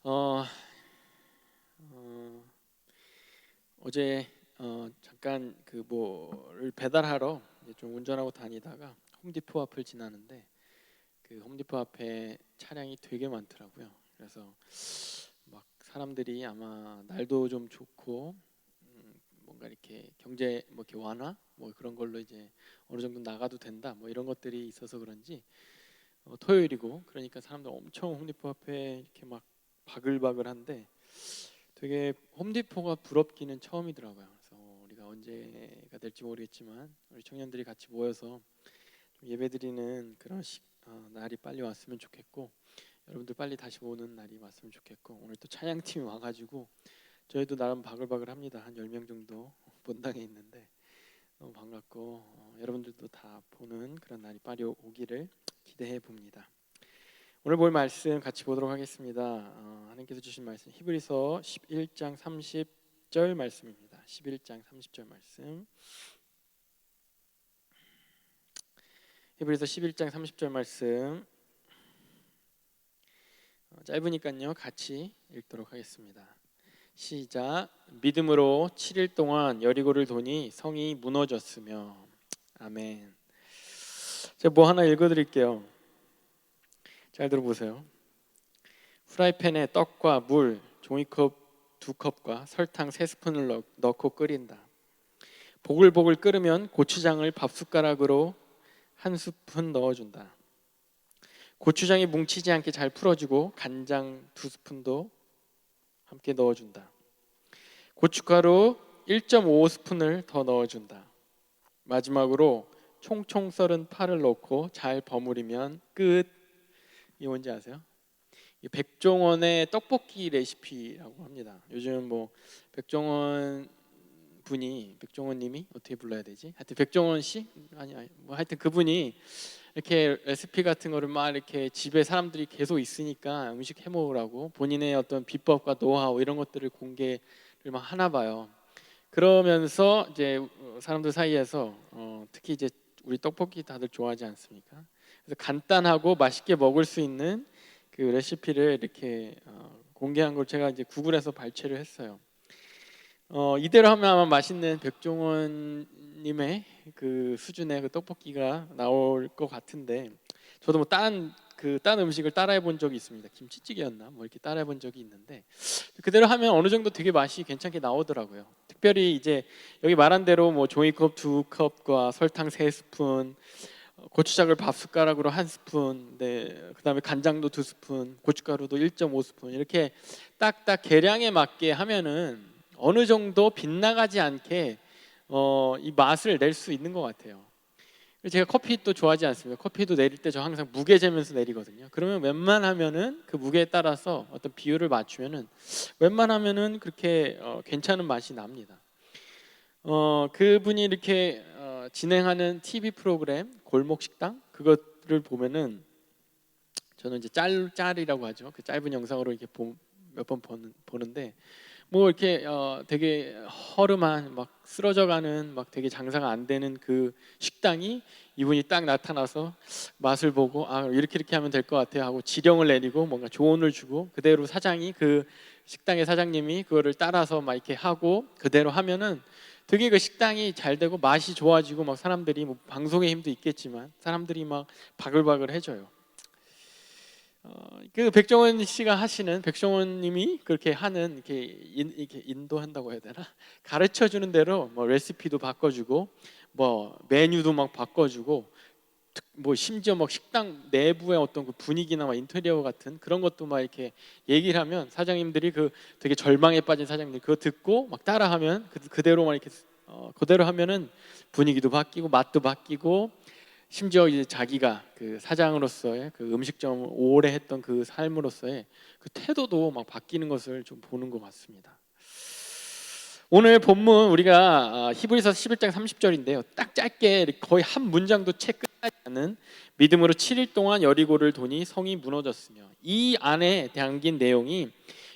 어, 어제 잠깐 그 뭐를 배달하러 이제 좀 운전하고 다니다가 홈디포 앞을 지나는데 그 홈디포 앞에 차량이 되게 많더라고요. 그래서 막 사람들이 아마 날도 좀 좋고 뭔가 이렇게 경제 뭐 이렇게 완화 뭐 그런 걸로 이제 어느 정도 나가도 된다 뭐 이런 것들이 있어서 그런지 토요일이고 그러니까 사람들 엄청 홈디포 앞에 이렇게 막 바글바글한데 되게 홈디포가 부럽기는 처음이더라고요. 그래서 우리가 언제가 될지 모르겠지만 우리 청년들이 같이 모여서 좀 예배드리는 그런 날이 빨리 왔으면 좋겠고 여러분들 빨리 다시 오는 날이 왔으면 좋겠고 오늘 또 찬양팀이 와가지고 저희도 나름 바글바글합니다. 한 10명 정도 본당에 있는데 너무 반갑고 여러분들도 다 보는 그런 날이 빨리 오기를 기대해 봅니다. 오늘 볼 말씀 같이 보도록 하겠습니다. 하나님께서 주신 말씀 히브리서 11장 30절 말씀입니다. 11장 30절 말씀. 히브리서 11장 30절 말씀 짧으니까요 같이 읽도록 하겠습니다. 시작. 믿음으로 7일 동안 여리고를 도니 성이 무너졌으며. 아멘. 제가 뭐 하나 읽어드릴게요. 잘 들어보세요. 프라이팬에 떡과 물, 종이컵 2컵과 설탕 3스푼을 넣고 끓인다. 보글보글 끓으면 고추장을 밥숟가락으로 1스푼 넣어준다. 고추장이 뭉치지 않게 잘 풀어주고 간장 2스푼도 함께 넣어준다. 고춧가루 1.5스푼을 더 넣어준다. 마지막으로 총총 썰은 파를 넣고 잘 버무리면 끝. 이게 뭔지 아세요? 백종원의 떡볶이 레시피라고 합니다. 요즘 뭐 백종원 분이 백종원님이 어떻게 불러야 되지? 하여튼 백종원 씨 아니 뭐 하여튼 그분이 이렇게 레시피 같은 거를 막 이렇게 집에 사람들이 계속 있으니까 음식 해 먹으라고 본인의 어떤 비법과 노하우 이런 것들을 공개를 막 하나 봐요. 그러면서 이제 사람들 사이에서 특히 이제 우리 떡볶이 다들 좋아하지 않습니까? 그래서 간단하고 맛있게 먹을 수 있는 그 레시피를 이렇게 공개한 걸 제가 이제 구글에서 발췌를 했어요. 이대로 하면 아마 맛있는 백종원님의 그 수준의 그 떡볶이가 나올 것 같은데 저도 뭐 딴 음식을 따라해 본 적이 있습니다. 김치찌개였나 뭐 이렇게 따라해 본 적이 있는데 그대로 하면 어느 정도 되게 맛이 괜찮게 나오더라고요. 특별히 이제 여기 말한 대로 뭐 종이컵 2컵과 설탕 3스푼, 고추장을 밥숟가락으로 1스푼, 네, 그다음에 간장도 2스푼, 고춧가루도 1.5스푼 이렇게 딱딱 계량에 맞게 하면은 어느 정도 빗나가지 않게 이 맛을 낼 수 있는 것 같아요. 제가 커피 또 좋아하지 않습니까? 커피도 내릴 때 저 항상 무게 재면서 내리거든요. 그러면 웬만하면은 그 무게에 따라서 어떤 비율을 맞추면은 웬만하면은 그렇게 괜찮은 맛이 납니다. 그분이 이렇게 진행하는 TV 프로그램 골목식당 그것을 보면은 저는 이제 짤이라고 하죠. 그 짧은 영상으로 이렇게 몇 번 보는데 뭐 이렇게 되게 허름한 막 쓰러져가는 막 되게 장사가 안 되는 그 식당이 이분이 딱 나타나서 맛을 보고 아 이렇게 하면 될 것 같아요 하고 지령을 내리고 뭔가 조언을 주고 그대로 사장이 그 식당의 사장님이 그거를 따라서 막 이렇게 하고 그대로 하면은 되게 그 식당이 잘 되고 맛이 좋아지고 막 사람들이 뭐 방송의 힘도 있겠지만 사람들이 막 바글바글해져요. 그 백종원 씨가 하시는 백종원님이 그렇게 하는 이렇게 인도한다고 해야 되나 가르쳐 주는 대로 뭐 레시피도 바꿔주고 뭐 메뉴도 막 바꿔주고 뭐 심지어 막 식당 내부의 어떤 그 분위기나 막 인테리어 같은 그런 것도 막 이렇게 얘기를 하면 사장님들이 그 되게 절망에 빠진 사장님들 그거 듣고 막 따라하면 그대로 막 이렇게 그대로 하면은 분위기도 바뀌고 맛도 바뀌고 심지어 이제 자기가 그 사장으로서의 그 음식점을 오래 했던 그 삶으로서의 그 태도도 막 바뀌는 것을 좀 보는 것 같습니다. 오늘 본문 우리가 히브리서 11장 30절인데요. 딱 짧게 거의 한 문장도 채 끝나지 않은 믿음으로 7일 동안 여리고를 도니 성이 무너졌으며 이 안에 담긴 내용이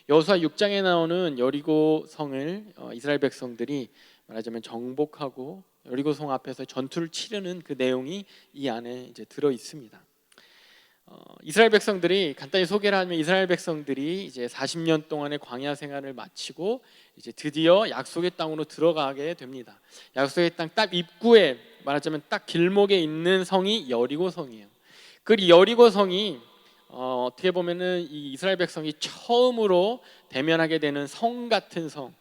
여호수아 6장에 나오는 여리고 성을 이스라엘 백성들이 말하자면 정복하고 여리고 성 앞에서 전투를 치르는 그 내용이 이 안에 이제 들어 있습니다. 이스라엘 백성들이 간단히 소개를 하면 이스라엘 백성들이 이제 40년 동안의 광야 생활을 마치고 이제 드디어 약속의 땅으로 들어가게 됩니다. 약속의 땅 딱 입구에 말하자면 딱 길목에 있는 성이 여리고 성이에요. 그 여리고 성이 어떻게 보면은 이 이스라엘 백성이 처음으로 대면하게 되는 성 같은 성,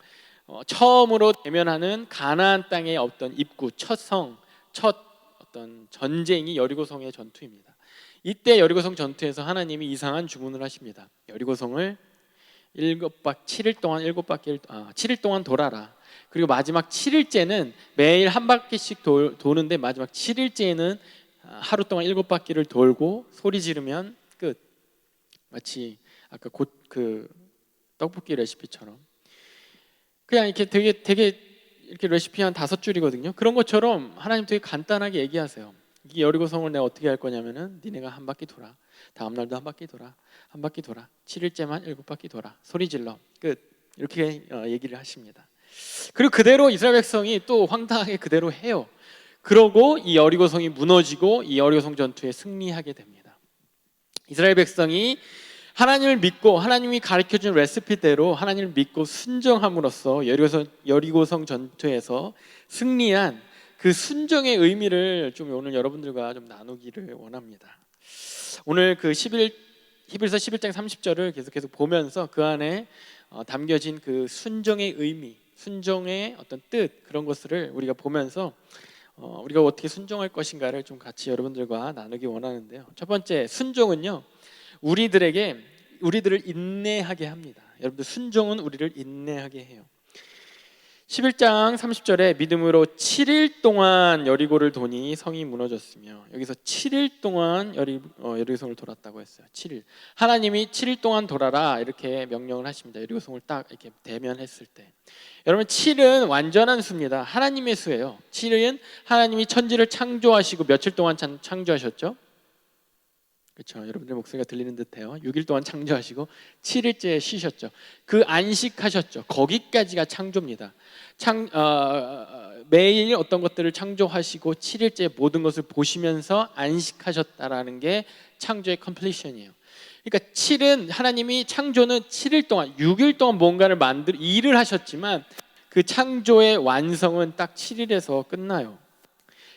처음으로 대면하는 가나안 땅의 어떤 입구, 첫 성, 첫 어떤 전쟁이 여리고성의 전투입니다. 이때 여리고성 전투에서 하나님이 이상한 주문을 하십니다. 여리고성을 7일 동안 돌아라. 그리고 마지막 7일째는 매일 한 바퀴씩 도는데 마지막 7일째에는 하루 동안 7바퀴를 돌고 소리 지르면 끝. 마치 아까 그 떡볶이 레시피처럼 그냥 이렇게 되게 이렇게 레시피 한 5줄이거든요. 그런 것처럼 하나님 되게 간단하게 얘기하세요. 이 여리고성을 내가 어떻게 할 거냐면은 니네가 한 바퀴 돌아. 다음 날도 한 바퀴 돌아. 한 바퀴 돌아. 7일째만 7바퀴 돌아. 소리 질러. 끝. 이렇게 얘기를 하십니다. 그리고 그대로 이스라엘 백성이 또 황당하게 그대로 해요. 그러고 이 여리고성이 무너지고 이 여리고성 전투에 승리하게 됩니다. 이스라엘 백성이 하나님을 믿고 하나님이 가르쳐준 레시피대로 하나님을 믿고 순종함으로써 여리고성 전투에서 승리한 그 순종의 의미를 좀 오늘 여러분들과 좀 나누기를 원합니다. 오늘 그 히브리서 11장 30절을 계속 보면서 그 안에 담겨진 그 순종의 의미, 순종의 어떤 뜻, 그런 것들을 우리가 보면서 우리가 어떻게 순종할 것인가를 좀 같이 여러분들과 나누기 원하는데요. 첫 번째, 순종은요, 우리들을 인내하게 합니다. 여러분들, 순종은 우리를 인내하게 해요. 11장 30절에 믿음으로 7일 동안 여리고를 도니 성이 무너졌으며, 여기서 7일 동안 여리고성을 돌았다고 했어요. 7일. 하나님이 7일 동안 돌아라 이렇게 명령을 하십니다. 여리고성을 딱 이렇게 대면했을 때. 여러분, 7은 완전한 수입니다. 하나님의 수예요. 7은 하나님이 천지를 창조하시고 며칠 동안 창조하셨죠? 그렇죠. 여러분들 목소리가 들리는 듯해요. 6일 동안 창조하시고 7일째에 쉬셨죠. 그 안식하셨죠. 거기까지가 창조입니다. 매일 어떤 것들을 창조하시고 7일째 모든 것을 보시면서 안식하셨다라는 게 창조의 컴플리션이에요. 그러니까 7은 하나님이 창조는 7일 동안 6일 동안 뭔가를 일을 하셨지만 그 창조의 완성은 딱 7일에서 끝나요.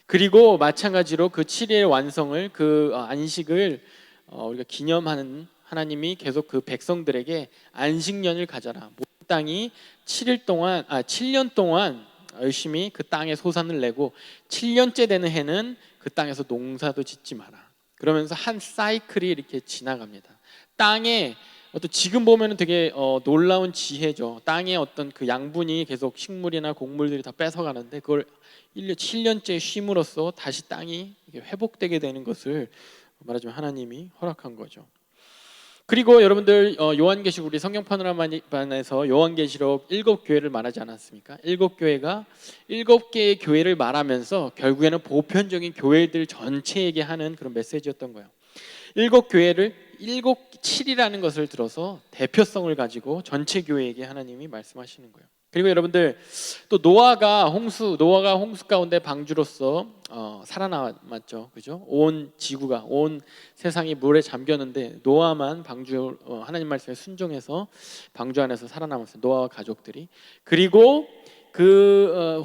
그리고 마찬가지로 그 7일의 완성을, 그 안식을 우리가 기념하는, 하나님이 계속 그 백성들에게 안식년을 가져라. 모든 땅이 7년 동안 열심히 그 땅에 소산을 내고 7년째 되는 해는 그 땅에서 농사도 짓지 마라. 그러면서 한 사이클이 이렇게 지나갑니다. 땅에 지금 보면은 되게 놀라운 지혜죠. 땅에 어떤 그 양분이 계속 식물이나 곡물들이 다 뺏어가는데 그걸 7년째 쉼으로써 다시 땅이 회복되게 되는 것을 말하자면 하나님이 허락한 거죠. 그리고 여러분들 요한계시록, 우리 성경 파노라마반에서 요한계시록 7교회를 말하지 않았습니까? 7교회가 7개의 교회를 말하면서 결국에는 보편적인 교회들 전체에게 하는 그런 메시지였던 거예요. 7교회를 7이라는 것을 들어서 대표성을 가지고 전체 교회에게 하나님이 말씀하시는 거예요. 그리고 여러분들, 또 노아가 홍수 가운데 방주로서 살아남았죠, 그죠? 온 지구가, 온 세상이 물에 잠겼는데 노아만 하나님 말씀에 순종해서 방주 안에서 살아남았어요. 노아와 가족들이. 그리고 그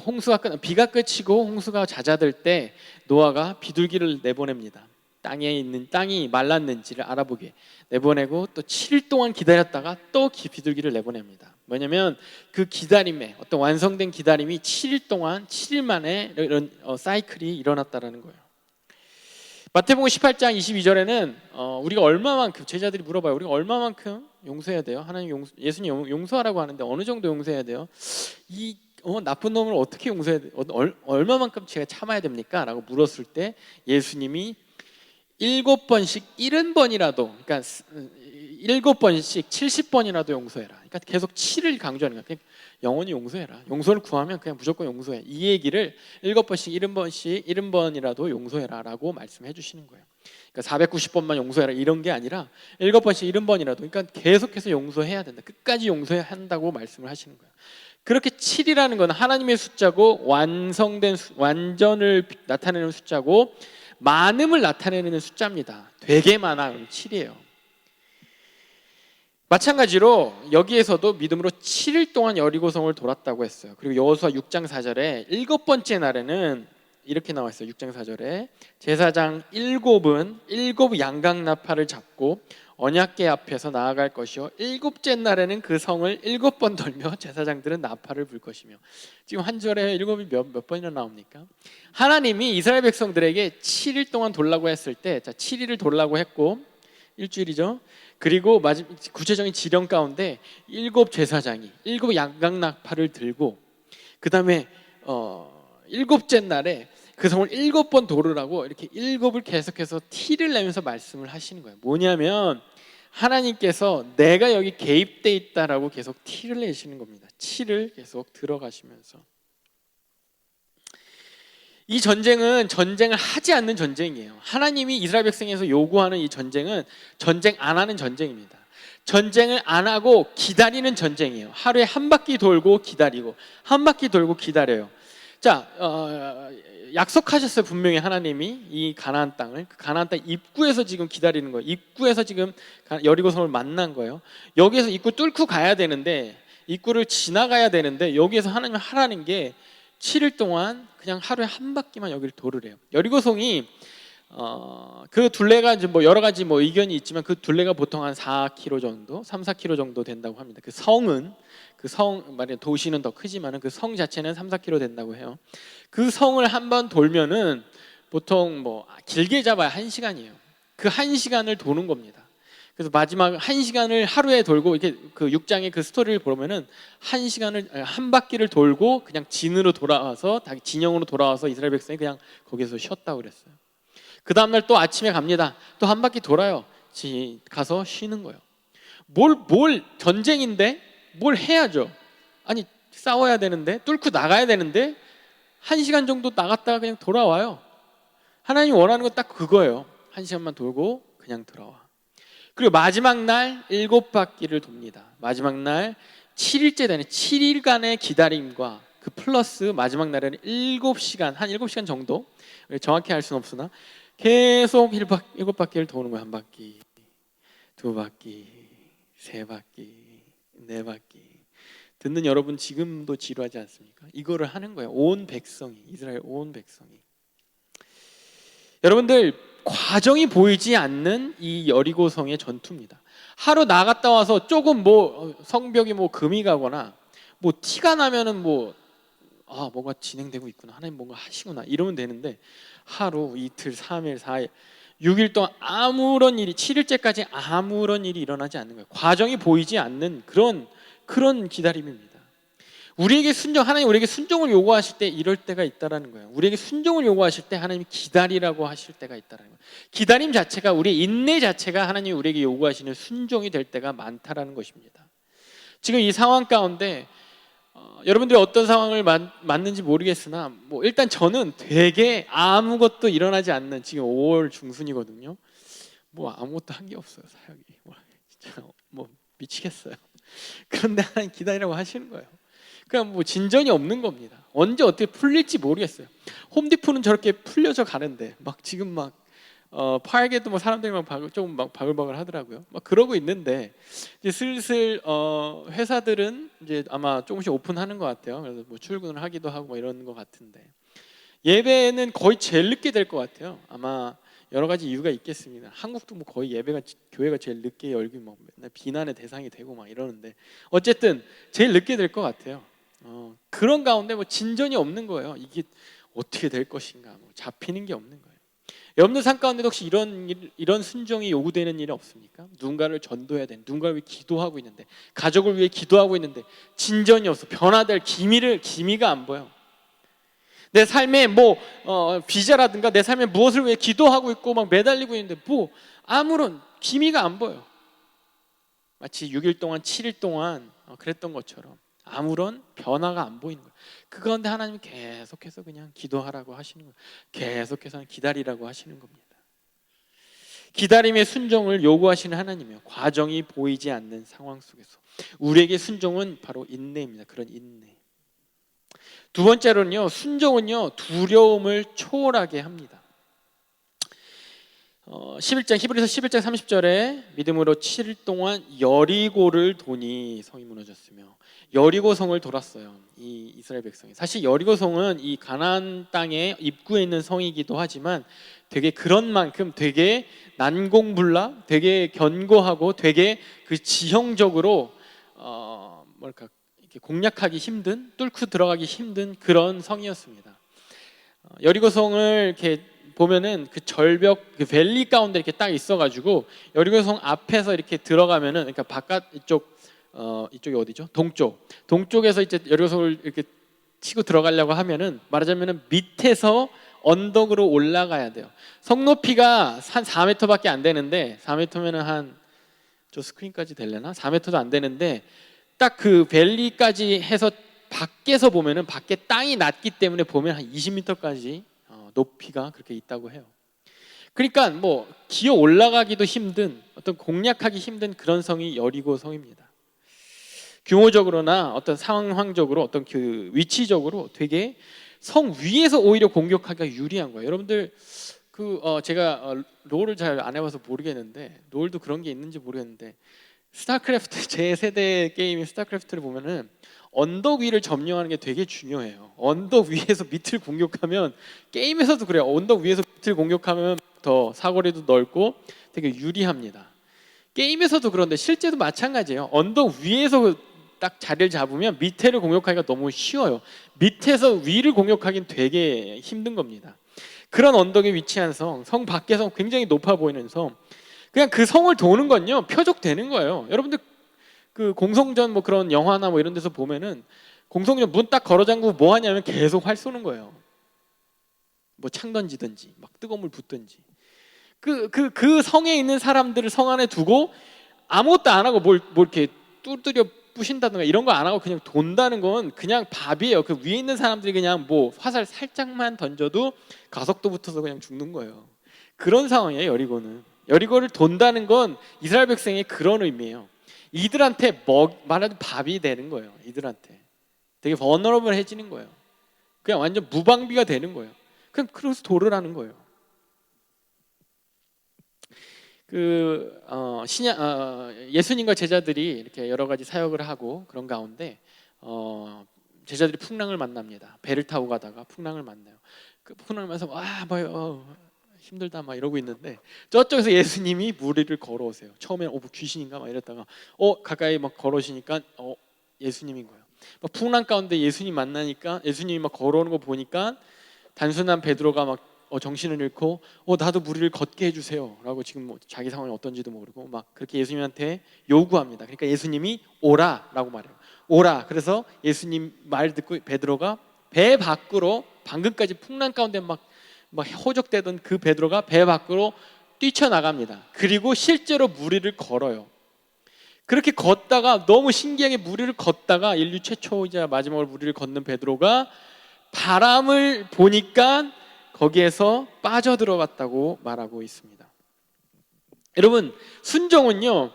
비가 그치고 홍수가 잦아들 때 노아가 비둘기를 내보냅니다. 땅이 말랐는지를 알아보게 내보내고 또 7일 동안 기다렸다가 또 비둘기를 내보냅니다. 뭐냐면 그 기다림에, 어떤 완성된 기다림이 7일 만에 이런 사이클이 일어났다라는 거예요. 마태복음 18장 22절에는 우리가 얼마만큼, 제자들이 물어봐요. 우리가 얼마만큼 용서해야 돼요? 예수님 용서하라고 하는데 어느 정도 용서해야 돼요? 이 나쁜 놈을 어떻게 용서해야 돼요? 얼마만큼 제가 참아야 됩니까? 라고 물었을 때 예수님이 7번씩 70번이라도, 그러니까 7번씩 70번이라도 용서해라. 그러니까 계속 7을 강조하는 거야. 그러니까 영원히 용서해라. 용서를 구하면 그냥 무조건 용서해. 이 얘기를 7번씩 70번이라도 용서해라라고 말씀해 주시는 거예요. 그러니까 490번만 용서해라 이런 게 아니라 7번씩 70번이라도, 그러니까 계속해서 용서해야 된다. 끝까지 용서해야 한다고 말씀을 하시는 거예요. 그렇게 7이라는 건 하나님의 숫자고 완전을 나타내는 숫자고 많음을 나타내는 숫자입니다. 되게 많아. 7이에요. 마찬가지로 여기에서도 믿음으로 7일 동안 여리고성을 돌았다고 했어요. 그리고 여호수아 6장 4절에 일곱 번째 날에는 이렇게 나와 있어요. 6장 4절에 제사장 일곱 양강나팔을 잡고 언약궤 앞에서 나아갈 것이요 일곱째 날에는 그 성을 7번 돌며 제사장들은 나팔을 불 것이며. 지금 한 절에 일곱이 몇 번이나 나옵니까? 하나님이 이스라엘 백성들에게 7일 동안 돌라고 했을 때, 자 7일을 돌라고 했고 일주일이죠. 그리고 구체적인 지령 가운데 일곱 제사장이 일곱 양강나팔을 들고 그 다음에 일곱째 날에 그 성을 7번 돌으라고 이렇게 일곱을 계속해서 티를 내면서 말씀을 하시는 거예요. 뭐냐면 하나님께서 내가 여기 개입돼 있다라고 계속 티를 내시는 겁니다. 7을 계속 들어가시면서. 이 전쟁은 전쟁을 하지 않는 전쟁이에요. 하나님이 이스라엘 백성에서 요구하는 이 전쟁은 전쟁 안 하는 전쟁입니다. 전쟁을 안 하고 기다리는 전쟁이에요. 하루에 한 바퀴 돌고 기다리고 한 바퀴 돌고 기다려요. 자, 약속하셨어요. 분명히 하나님이 이 가나안 땅을, 그 가나안 땅 입구에서 지금 기다리는 거예요. 입구에서 지금 여리고성을 만난 거예요. 여기에서 입구 뚫고 가야 되는데, 입구를 지나가야 되는데 여기에서 하나님 하라는 게 7일 동안 그냥 하루에 한 바퀴만 여기를 돌으래요. 여리고성이 그 둘레가 이제 뭐 여러 가지 뭐 의견이 있지만 그 둘레가 보통 한 4km 정도, 3-4km 정도 된다고 합니다. 그 성은 말이야 도시는 더 크지만은 그 성 자체는 3-4km 된다고 해요. 그 성을 한번 돌면은 보통 뭐 길게 잡아야 1시간이에요. 그 1시간을 도는 겁니다. 그래서 마지막 1시간을 하루에 돌고 이렇게 그 6장의 그 스토리를 보면은 1시간을 한 바퀴를 돌고 그냥 진으로 돌아와서 진영으로 돌아와서 이스라엘 백성이 그냥 거기서 쉬었다고 그랬어요. 그 다음날 또 아침에 갑니다. 또 한 바퀴 돌아요. 가서 쉬는 거예요. 뭘 전쟁인데 뭘 해야죠. 아니 싸워야 되는데 뚫고 나가야 되는데 1시간 정도 나갔다가 그냥 돌아와요. 하나님이 원하는 건 딱 그거예요. 1시간만 돌고 그냥 돌아와. 그리고 마지막 날 7바퀴를 돕니다. 마지막 날 7일째 되는 7일간의 기다림과 그 플러스 마지막 날에는 7시간, 한 7시간 정도, 정확히 할 수는 없으나 계속 7바퀴를 도는 거예요. 한 바퀴, 두 바퀴, 세 바퀴, 네 바퀴. 듣는 여러분 지금도 지루하지 않습니까? 이거를 하는 거예요. 온 백성이, 이스라엘 온 백성이. 여러분들 과정이 보이지 않는 이 여리고성의 전투입니다. 하루 나갔다 와서 조금 뭐 성벽이 뭐 금이 가거나 뭐 티가 나면은 뭐 뭔가 진행되고 있구나, 하나님 뭔가 하시구나 이러면 되는데 하루, 이틀, 3일, 4일, 6일 동안 아무런 일이 7일째까지 아무런 일이 일어나지 않는 거예요. 과정이 보이지 않는 그런 기다림입니다. 하나님 우리에게 순종을 요구하실 때 이럴 때가 있다라는 거예요. 우리에게 순종을 요구하실 때 하나님이 기다리라고 하실 때가 있다라는 거예요. 기다림 자체가, 우리의 인내 자체가 하나님이 우리에게 요구하시는 순종이 될 때가 많다라는 것입니다. 지금 이 상황 가운데 여러분들이 어떤 상황을 맞는지 모르겠으나 뭐 일단 저는 되게 아무것도 일어나지 않는, 지금 5월 중순이거든요. 뭐 아무것도 한 게 없어요. 사역이 진짜 뭐 미치겠어요. 그런데 하나님 기다리라고 하시는 거예요. 그러니까 뭐 진전이 없는 겁니다. 언제 어떻게 풀릴지 모르겠어요. 홈디포는 저렇게 풀려져 가는데 막 지금 막 파악에도 뭐 사람들이 조금 바글바글 하더라고요. 막 그러고 있는데 이제 슬슬 회사들은 이제 아마 조금씩 오픈하는 것 같아요. 그래서 뭐 출근을 하기도 하고 뭐 이런 것 같은데 예배는 거의 제일 늦게 될 것 같아요. 아마 여러 가지 이유가 있겠습니다. 한국도 뭐 거의 교회가 제일 늦게 열기 막 맨날 비난의 대상이 되고 막 이러는데 어쨌든 제일 늦게 될 것 같아요. 그런 가운데 뭐 진전이 없는 거예요. 이게 어떻게 될 것인가, 뭐 잡히는 게 없는 거예요. 여러분들 삶 가운데 혹시 이런 순종이 요구되는 일이 없습니까? 누군가를 전도해야 되는, 누군가를 위해 기도하고 있는데, 가족을 위해 기도하고 있는데 진전이 없어. 변화될 기미가 안 보여. 내 삶에 뭐 비자라든가 내 삶에 무엇을 위해 기도하고 있고 막 매달리고 있는데 뭐 아무런 기미가 안 보여. 마치 6일 동안 7일 동안 그랬던 것처럼 아무런 변화가 안 보이는 거예요. 그 가운데 하나님이 계속해서 그냥 기도하라고 하시는 거예요. 계속해서 기다리라고 하시는 겁니다. 기다림의 순종을 요구하시는 하나님이요, 과정이 보이지 않는 상황 속에서 우리에게 순종은 바로 인내입니다. 그런 인내. 두 번째로는요, 순종은요 두려움을 초월하게 합니다. 히브리서 11장 30절에 믿음으로 7일 동안 여리고를 도니 성이 무너졌으며, 여리고 성을 돌았어요. 이 이스라엘 백성이. 사실 여리고 성은 이 가나안 땅의 입구에 있는 성이기도 하지만 되게 그런 만큼 되게 난공불락, 되게 견고하고 되게 그 지형적으로 뭐랄까 이렇게 공략하기 힘든, 뚫고 들어가기 힘든 그런 성이었습니다. 여리고 성을 이렇게 보면은 그 절벽, 그 밸리 가운데 이렇게 딱 있어가지고 여리고성 앞에서 이렇게 들어가면은, 그러니까 바깥 이쪽이 어디죠? 동쪽에서 이제 여리고성을 이렇게 치고 들어가려고 하면은, 말하자면은 밑에서 언덕으로 올라가야 돼요. 성 높이가 한 4m밖에 안 되는데, 4m면은 한 저 스크린까지 되려나? 4m도 안 되는데, 딱 그 밸리까지 해서 밖에서 보면은 밖에 땅이 낮기 때문에 보면 한 20m까지 높이가 그렇게 있다고 해요. 그러니까 뭐 기어 올라가기도 힘든, 어떤 공략하기 힘든 그런 성이 여리고 성입니다. 규모적으로나 어떤 상황적으로, 어떤 그 위치적으로 되게 성 위에서 오히려 공격하기가 유리한 거예요. 여러분들 제가 롤을 잘 안 해봐서 모르겠는데, 롤도 그런 게 있는지 모르겠는데, 스타크래프트 제 세대 게임인 스타크래프트를 보면은 언덕 위를 점령하는 게 되게 중요해요. 언덕 위에서 밑을 공격하면, 게임에서도 그래요. 언덕 위에서 밑을 공격하면 더 사거리도 넓고 되게 유리합니다. 게임에서도 그런데 실제도 마찬가지예요. 언덕 위에서 딱 자리를 잡으면 밑에를 공격하기가 너무 쉬워요. 밑에서 위를 공격하기는 되게 힘든 겁니다. 그런 언덕에 위치한 성 밖에서 굉장히 높아 보이는 성, 그냥 그 성을 도는 건요 표적되는 거예요. 여러분들 그 공성전 뭐 그런 영화나 뭐 이런 데서 보면은 공성전 문 딱 걸어 잠그고 뭐 하냐면 계속 활 쏘는 거예요. 뭐 창 던지든지 막 뜨거운 물 붓든지. 그 성에 있는 사람들을 성 안에 두고 아무것도 안 하고 뭘 이렇게 뚜드려 부신다든가 이런 거 안 하고 그냥 돈다는 건 그냥 밥이에요. 그 위에 있는 사람들이 그냥 뭐 화살 살짝만 던져도 가속도 붙어서 그냥 죽는 거예요. 그런 상황이에요. 여리고를 돈다는 건 이스라엘 백성의 그런 의미예요. 이들한테 말하자면 밥이 되는 거예요. 이들한테 되게 버너러블해지는 거예요. 그냥 완전 무방비가 되는 거예요. 그냥 그래서 도를 하는 거예요. 예수님과 제자들이 이렇게 여러 가지 사역을 하고 그런 가운데 제자들이 풍랑을 만납니다. 배를 타고 가다가 풍랑을 만나요. 그 풍랑을 만나서 힘들다 막 이러고 있는데, 저쪽에서 예수님이 물 위를 걸어오세요. 처음에는 뭐 귀신인가 막 이랬다가 가까이 막 걸어오시니까 예수님인 거예요. 막 풍랑 가운데 예수님 만나니까 예수님이 막 걸어오는 거 보니까 단순한 베드로가 막 정신을 잃고 나도 물 위를 걷게 해주세요 라고, 지금 뭐 자기 상황이 어떤지도 모르고 막 그렇게 예수님한테 요구합니다. 그러니까 예수님이 오라 라고 말해요. 오라. 그래서 예수님 말 듣고 베드로가 배 밖으로, 방금까지 풍랑 가운데 막 호적되던 그 베드로가 배 밖으로 뛰쳐나갑니다. 그리고 실제로 물 위를 걸어요. 그렇게 걷다가, 너무 신기하게 물 위를 걷다가, 인류 최초이자 마지막으로 물 위를 걷는 베드로가 바람을 보니까 거기에서 빠져들어갔다고 말하고 있습니다. 여러분, 순종은요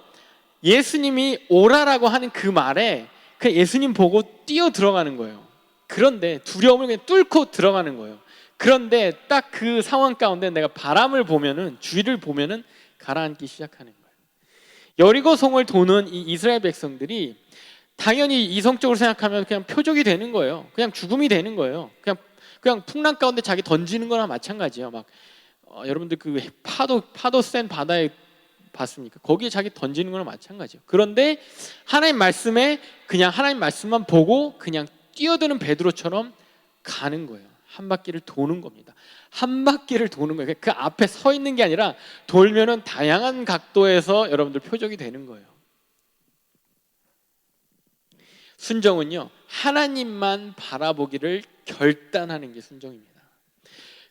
예수님이 오라라고 하는 그 말에 그 예수님 보고 뛰어 들어가는 거예요. 그런데 두려움을 그냥 뚫고 들어가는 거예요. 그런데 딱 그 상황 가운데 내가 바람을 보면은, 주위를 보면은 가라앉기 시작하는 거예요. 여리고성을 도는 이 이스라엘 백성들이 당연히 이성적으로 생각하면 그냥 표적이 되는 거예요. 그냥 죽음이 되는 거예요. 그냥 풍랑 가운데 자기 던지는 거나 마찬가지예요. 여러분들 그 파도 센 바다에 봤습니까? 거기에 자기 던지는 거나 마찬가지예요. 그런데 하나님 말씀에 그냥 하나님 말씀만 보고 그냥 뛰어드는 베드로처럼 가는 거예요. 한 바퀴를 도는 겁니다. 한 바퀴를 도는 거예요. 그 앞에 서 있는 게 아니라 돌면은 다양한 각도에서 여러분들 표적이 되는 거예요. 순종은요 하나님만 바라보기를 결단하는 게 순종입니다.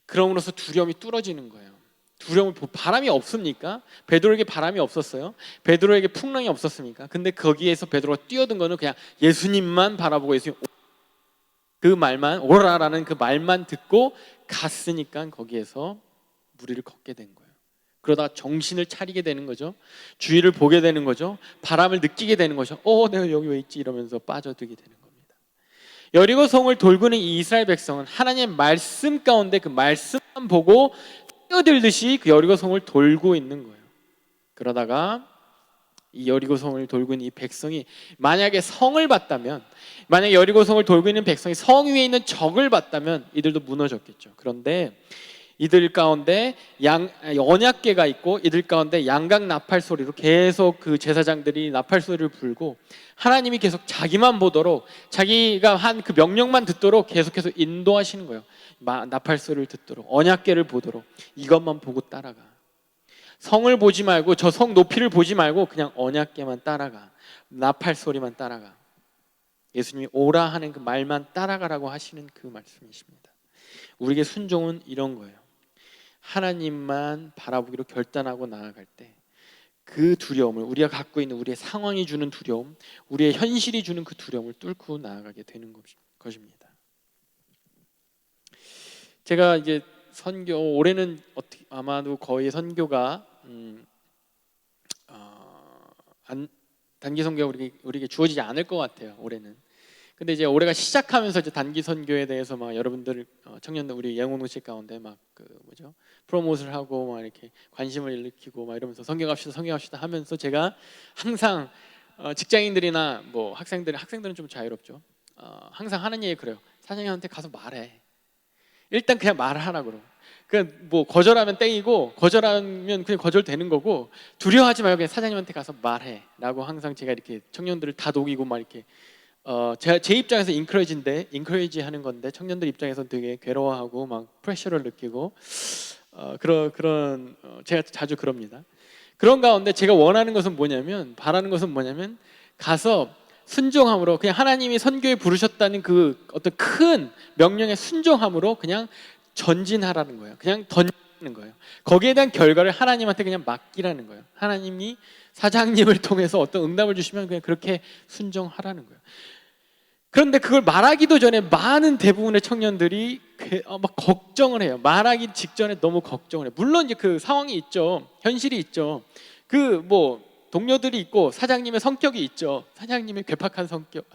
그럼으로써 두려움이 뚫어지는 거예요. 바람이 없습니까? 베드로에게 바람이 없었어요. 베드로에게 풍랑이 없었습니까? 근데 거기에서 베드로가 뛰어든 거는 그냥 예수님만 바라보고 예수님 그 말만, 오라라는 그 말만 듣고 갔으니까 거기에서 물 위를 걷게 된 거예요. 그러다 정신을 차리게 되는 거죠. 주위를 보게 되는 거죠. 바람을 느끼게 되는 거죠. 내가 여기 왜 있지? 이러면서 빠져들게 되는 겁니다. 여리고성을 돌고는 이 이스라엘 백성은 하나님의 말씀 가운데 그 말씀만 보고 뛰어들듯이 그 여리고성을 돌고 있는 거예요. 그러다가 이 여리고성을 돌고 있는 이 백성이 만약에 성을 봤다면, 만약에 여리고성을 돌고 있는 백성이 성 위에 있는 적을 봤다면 이들도 무너졌겠죠. 그런데 이들 가운데 언약궤가 있고 이들 가운데 양각 나팔 소리로 계속 그 제사장들이 나팔 소리를 불고 하나님이 계속 자기만 보도록, 자기가 한 그 명령만 듣도록 계속해서 인도하시는 거예요. 나팔 소리를 듣도록, 언약궤를 보도록, 이것만 보고 따라가. 성을 보지 말고, 저 성 높이를 보지 말고 그냥 언약궤만 따라가, 나팔 소리만 따라가. 예수님이 오라 하는 그 말만 따라가라고 하시는 그 말씀이십니다. 우리에게 순종은 이런 거예요. 하나님만 바라보기로 결단하고 나아갈 때 그 두려움을, 우리가 갖고 있는 우리의 상황이 주는 두려움, 우리의 현실이 주는 그 두려움을 뚫고 나아가게 되는 것입니다. 제가 이제 선교, 올해는 아마도 거의 선교가 단기 선교가 우리에게 주어지지 않을 것 같아요. 올해는. 근데 이제 올해가 시작하면서 이제 단기 선교에 대해서 막 여러분들 청년들, 우리 영혼공식 가운데 막 그 프로모트를 하고 막 이렇게 관심을 일으키고 막 이러면서 성경합시다 하면서 제가 항상 직장인들이나 뭐 학생들은 좀 자유롭죠. 항상 하는 얘기 그래요. 사장님한테 가서 말해. 일단 그냥 말하라고. 그냥 뭐 거절하면 땡이고, 거절하면 그냥 거절되는 거고, 두려워하지 말고 그냥 사장님한테 가서 말해라고 항상 제가 이렇게 청년들을 다 녹이고 막 이렇게 제 입장에서 인커리지 하는 건데 청년들 입장에서는 되게 괴로워하고 막 프레셔를 느끼고 제가 자주 그럽니다. 그런 가운데 제가 바라는 것은 뭐냐면 가서 순종함으로, 그냥 하나님이 선교에 부르셨다는 그 어떤 큰 명령에 순종함으로 그냥 전진하라는 거예요. 그냥 던지는 거예요. 거기에 대한 결과를 하나님한테 그냥 맡기라는 거예요. 하나님이 사장님을 통해서 어떤 응답을 주시면 그냥 그렇게 순종하라는 거예요. 그런데 그걸 말하기도 전에 많은 대부분의 청년들이 막 걱정을 해요. 말하기 직전에 너무 걱정을 해요. 물론 이제 그 상황이 있죠. 현실이 있죠. 그 뭐 동료들이 있고 사장님의 성격이 있죠. 사장님의 괴팍한 성격,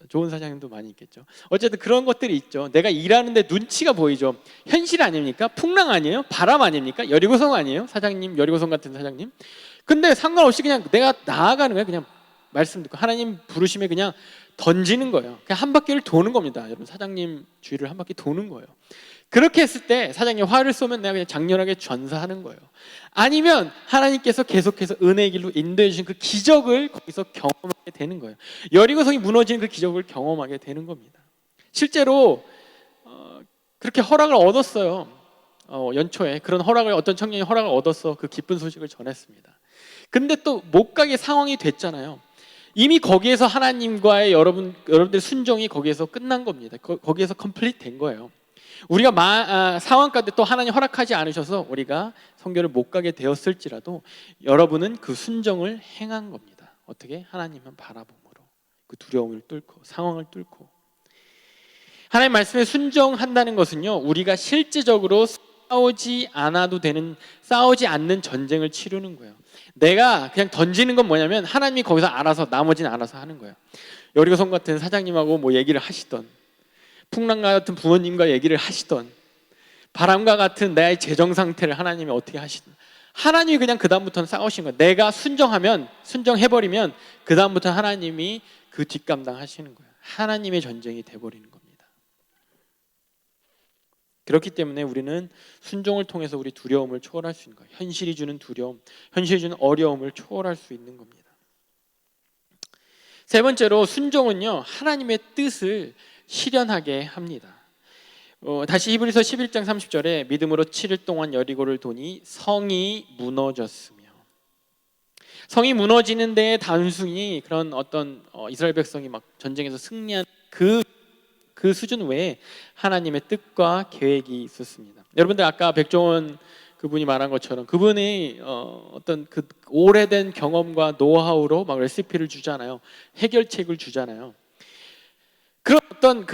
좋은 사장님도 많이 있겠죠. 어쨌든 그런 것들이 있죠. 내가 일하는데 눈치가 보이죠. 현실 아닙니까? 풍랑 아니에요? 바람 아닙니까? 여리고성 아니에요? 사장님, 여리고성 같은 사장님. 근데 상관없이 그냥 내가 나아가는 거예요. 그냥 말씀 듣고 하나님 부르심에 그냥 던지는 거예요. 그냥 한 바퀴를 도는 겁니다. 여러분, 사장님 주위를 한 바퀴 도는 거예요. 그렇게 했을 때 사장님 화를 쏘면 내가 그냥 장렬하게 전사하는 거예요. 아니면 하나님께서 계속해서 은혜의 길로 인도해 주신 그 기적을 거기서 경험하게 되는 거예요. 여리고성이 무너지는 그 기적을 경험하게 되는 겁니다. 실제로 그렇게 허락을 얻었어요. 연초에 그런 어떤 청년이 허락을 얻어서 그 기쁜 소식을 전했습니다. 근데 또 못 가게 상황이 됐잖아요. 이미 거기에서 하나님과의 여러분들의 순종이 거기에서 끝난 겁니다. 거기에서 컴플리트 된 거예요. 우리가 상황 가운데 또 하나님 허락하지 않으셔서 우리가 선교를 못 가게 되었을지라도 여러분은 그 순종을 행한 겁니다. 어떻게? 하나님만 바라봄으로, 그 두려움을 뚫고, 상황을 뚫고. 하나님 말씀에 순종한다는 것은요, 우리가 실제적으로 싸우지 않는 전쟁을 치르는 거예요. 내가 그냥 던지는 건 뭐냐면 하나님이 거기서 나머지는 알아서 하는 거예요. 여리고성 같은 사장님하고 뭐 얘기를 하시던, 풍랑과 같은 부모님과 얘기를 하시던, 바람과 같은 나의 재정 상태를 하나님이 어떻게 하시든, 하나님이 그냥 그 다음부터는 싸우신 거예요. 내가 순종해버리면 그 다음부터는 하나님이 그 뒷감당 하시는 거예요. 하나님의 전쟁이 돼버리는 겁니다. 그렇기 때문에 우리는 순종을 통해서 우리 두려움을 초월할 수 있는 거예요. 현실이 주는 두려움, 현실이 주는 어려움을 초월할 수 있는 겁니다. 세 번째로, 순종은요, 하나님의 뜻을 실현하게 합니다. 다시 히브리서 11장 30절에 믿음으로 7일 동안 여리고를 도니 성이 무너졌으며, 성이 무너지는 데에 단순히 그런 어떤 이스라엘 백성이 막 전쟁에서 승리한 그 수준 외에 하나님의 뜻과 계획이 있었습니다. 여러분들 아까 백종원 그분이 말한 것처럼 그분이 어떤 그 오래된 경험과 노하우로 막 레시피를 주잖아요. 해결책을 주잖아요. 그런 어떤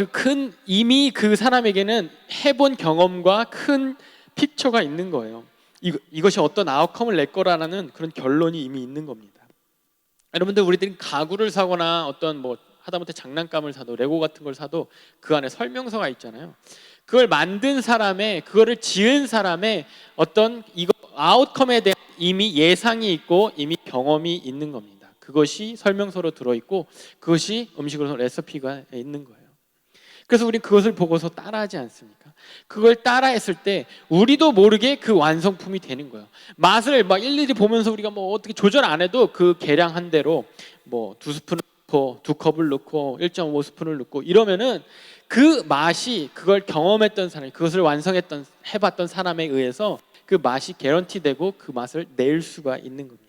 이미 그 사람에게는 해본 경험과 큰 픽처가 있는 거예요. 이것이 어떤 아웃컴을 낼 거라는 그런 결론이 이미 있는 겁니다. 여러분들, 우리들이 가구를 사거나 어떤 뭐 하다못해 장난감을 사도, 레고 같은 걸 사도 그 안에 설명서가 있잖아요. 그걸 만든 사람의, 그거를 지은 사람의 어떤 이거 아웃컴에 대한 이미 예상이 있고 이미 경험이 있는 겁니다. 그것이 설명서로 들어있고 그것이 음식으로 레시피가 있는 거예요. 그래서 우리는 그것을 보고서 따라하지 않습니까? 그걸 따라했을 때 우리도 모르게 그 완성품이 되는 거예요. 맛을 막 일일이 보면서 우리가 뭐 어떻게 조절 안 해도 그 계량한 대로 뭐 2스푼을 넣고 2컵을 넣고 1.5스푼을 넣고 이러면은 그 맛이, 그걸 경험했던 사람, 그것을 완성했던 해봤던 사람에 의해서 그 맛이 개런티되고 그 맛을 낼 수가 있는 겁니다.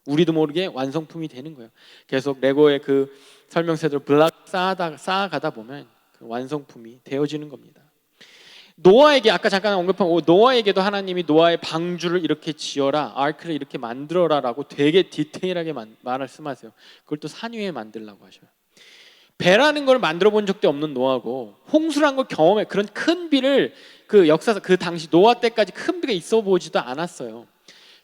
우리도 모르게 완성품이 되는 거예요. 계속 레고의 그 설명서대로 블락 쌓아가다 보면 그 완성품이 되어지는 겁니다. 노아에게, 아까 잠깐 언급한 노아에게도 하나님이 노아의 방주를 이렇게 지어라, 아크를 이렇게 만들어라라고 되게 디테일하게 말씀하세요. 그걸 또 산 위에 만들라고 하셔요. 배라는 걸 만들어 본 적도 없는 노아고 홍수란 걸 경험해, 그런 큰 비를 그 역사상 그 당시 노아 때까지 큰 비가 있어 보지도 않았어요.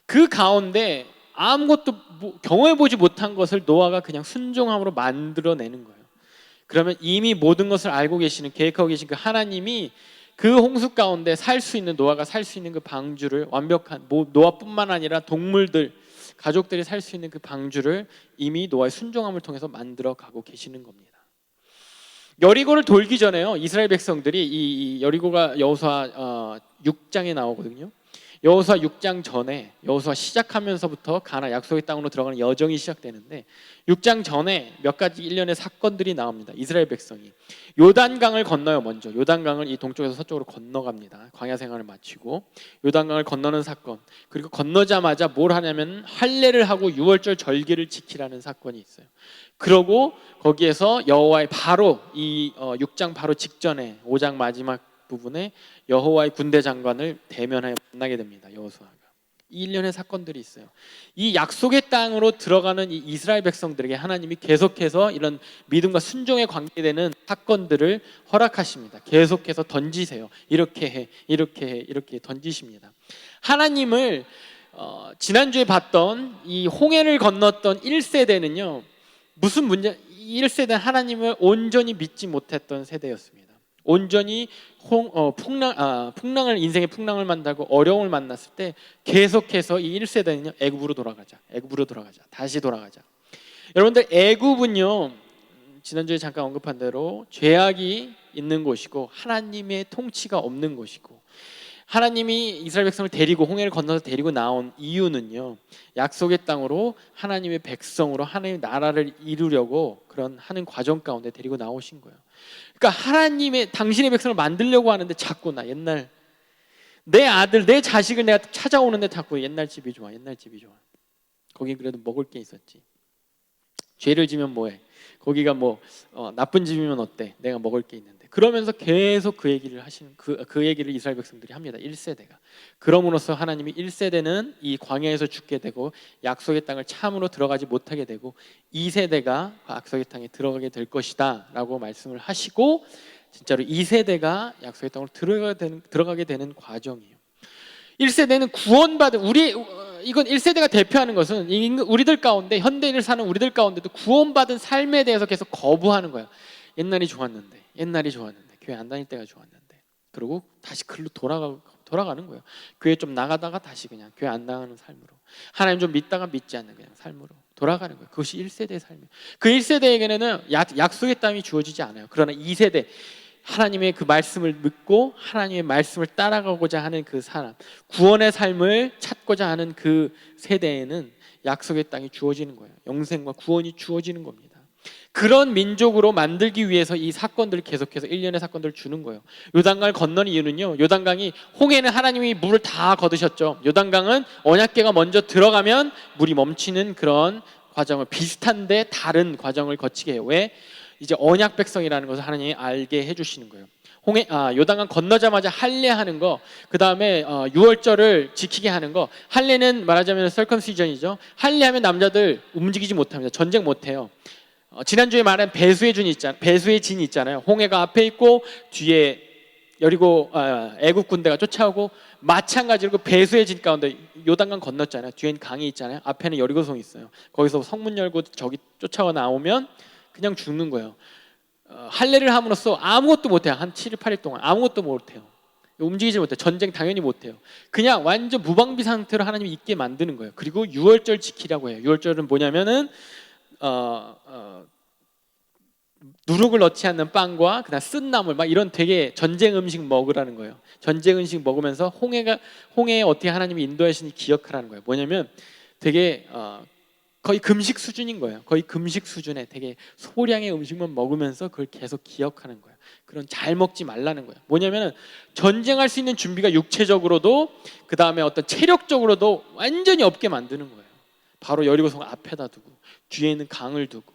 그 가운데 아무것도 경험해 보지 못한 것을 노아가 그냥 순종함으로 만들어내는 거예요. 그러면 이미 모든 것을 알고 계시는, 계획하고 계신 그 하나님이 그 홍수 가운데 살 수 있는, 노아가 살 수 있는 그 방주를 완벽한, 노아뿐만 아니라 동물들, 가족들이 살 수 있는 그 방주를 이미 노아의 순종함을 통해서 만들어 가고 계시는 겁니다. 여리고를 돌기 전에요, 이스라엘 백성들이 이 여리고가 여호수아 6장에 나오거든요. 여호수아 6장 전에, 여호수아 시작하면서부터 가나안 약속의 땅으로 들어가는 여정이 시작되는데 6장 전에 몇 가지 일련의 사건들이 나옵니다. 이스라엘 백성이 요단강을 건너요. 먼저 요단강을 이 동쪽에서 서쪽으로 건너갑니다. 광야 생활을 마치고 요단강을 건너는 사건, 그리고 건너자마자 뭘 하냐면 할례를 하고 유월절 절기를 지키라는 사건이 있어요. 그러고 거기에서 여호와의 바로 이 6장 바로 직전에 5장 마지막 부분에 여호와의 군대 장관을 대면하여 만나게 됩니다. 여호수아가. 이 일련의 사건들이 있어요. 이 약속의 땅으로 들어가는 이 이스라엘 백성들에게 하나님이 계속해서 이런 믿음과 순종에 관계되는 사건들을 허락하십니다. 계속해서 던지세요. 이렇게 해, 이렇게 해, 이렇게 던지십니다. 하나님을 지난주에 봤던 이 홍해를 건넜던 1세대는요, 무슨 문제? 1세대는 하나님을 온전히 믿지 못했던 세대였습니다. 온전히 풍랑을, 인생의 풍랑을 만나고 어려움을 만났을 때 계속해서 이 1세대는요, 애굽으로 돌아가자, 애굽으로 돌아가자, 다시 돌아가자. 여러분들, 애굽은요, 지난주에 잠깐 언급한 대로 죄악이 있는 곳이고 하나님의 통치가 없는 곳이고, 하나님이 이스라엘 백성을 데리고 홍해를 건너서 데리고 나온 이유는요, 약속의 땅으로 하나님의 백성으로 하나님의 나라를 이루려고 그런 하는 과정 가운데 데리고 나오신 거예요. 그러니까 하나님의, 당신의 백성을 만들려고 하는데 자꾸 나 옛날 내 아들, 내 자식을 내가 찾아오는데 자꾸 옛날 집이 좋아, 옛날 집이 좋아. 거긴 그래도 먹을 게 있었지. 죄를 지면 뭐해? 거기가 뭐 나쁜 집이면 어때? 내가 먹을 게 있는데. 그러면서 계속 그 얘기를 하시는, 그 얘기를 이스라엘 백성들이 합니다. 1세대가. 그럼으로써 하나님이 1세대는 이 광야에서 죽게 되고 약속의 땅을 참으로 들어가지 못하게 되고 2세대가 약속의 땅에 들어가게 될 것이다 라고 말씀을 하시고, 진짜로 2세대가 약속의 땅으로 들어가게 되는 과정이에요. 1세대는 구원받은, 이건 1세대가 대표하는 것은 우리들 가운데, 현대인을 사는 우리들 가운데도 구원받은 삶에 대해서 계속 거부하는 거예요. 옛날이 좋았는데, 교회 안 다닐 때가 좋았는데, 그리고 다시 글로 돌아가는 거예요. 교회 좀 나가다가 다시 그냥 교회 안 나가는 삶으로, 하나님 좀 믿다가 믿지 않는 그냥 삶으로 돌아가는 거예요. 그것이 1세대의 삶이에요. 그 1세대에게는 약속의 땅이 주어지지 않아요. 그러나 2세대, 하나님의 그 말씀을 믿고 하나님의 말씀을 따라가고자 하는 그 사람, 구원의 삶을 찾고자 하는 그 세대에는 약속의 땅이 주어지는 거예요. 영생과 구원이 주어지는 겁니다. 그런 민족으로 만들기 위해서 이 사건들을 계속해서 일련의 사건들을 주는 거예요. 요단강을 건너는 이유는요, 요단강이, 홍해는 하나님이 물을 다 거두셨죠. 요단강은 언약궤가 먼저 들어가면 물이 멈추는 그런 과정을, 비슷한데 다른 과정을 거치게 해요. 왜? 이제 언약 백성이라는 것을 하나님이 알게 해주시는 거예요. 요단강 건너자마자 할례하는 거, 그 다음에 유월절을 지키게 하는 거. 할례는 말하자면 설컴시전이죠. 할례하면 남자들 움직이지 못합니다. 전쟁 못해요. 지난주에 말한 배수의 진 있잖아요. 홍해가 앞에 있고 뒤에 여리고 애굽 군대가 쫓아오고, 마찬가지로 그 배수의 진 가운데 요단강 건넜잖아요. 뒤엔 강이 있잖아요. 앞에는 여리고성이 있어요. 거기서 성문 열고 저기 쫓아와 나오면 그냥 죽는 거예요. 할례를 함으로써 아무것도 못해요. 한 7일 8일 동안 아무것도 못해요. 움직이지 못해요. 전쟁 당연히 못해요. 그냥 완전 무방비 상태로 하나님이 있게 만드는 거예요. 그리고 유월절 지키라고 해요. 유월절은 뭐냐면은 누룩을 넣지 않는 빵과 그다음 쓴 나물 막 이런 되게 전쟁 음식 먹으라는 거예요. 전쟁 음식 먹으면서 홍해에 어떻게 하나님이 인도하시는지 기억하라는 거예요. 뭐냐면 되게 거의 금식 수준인 거예요. 거의 금식 수준에 되게 소량의 음식만 먹으면서 그걸 계속 기억하는 거예요. 그런 잘 먹지 말라는 거예요. 뭐냐면 전쟁할 수 있는 준비가 육체적으로도 그 다음에 어떤 체력적으로도 완전히 없게 만드는 거예요. 바로 여리고성 앞에다 두고 뒤에 있는 강을 두고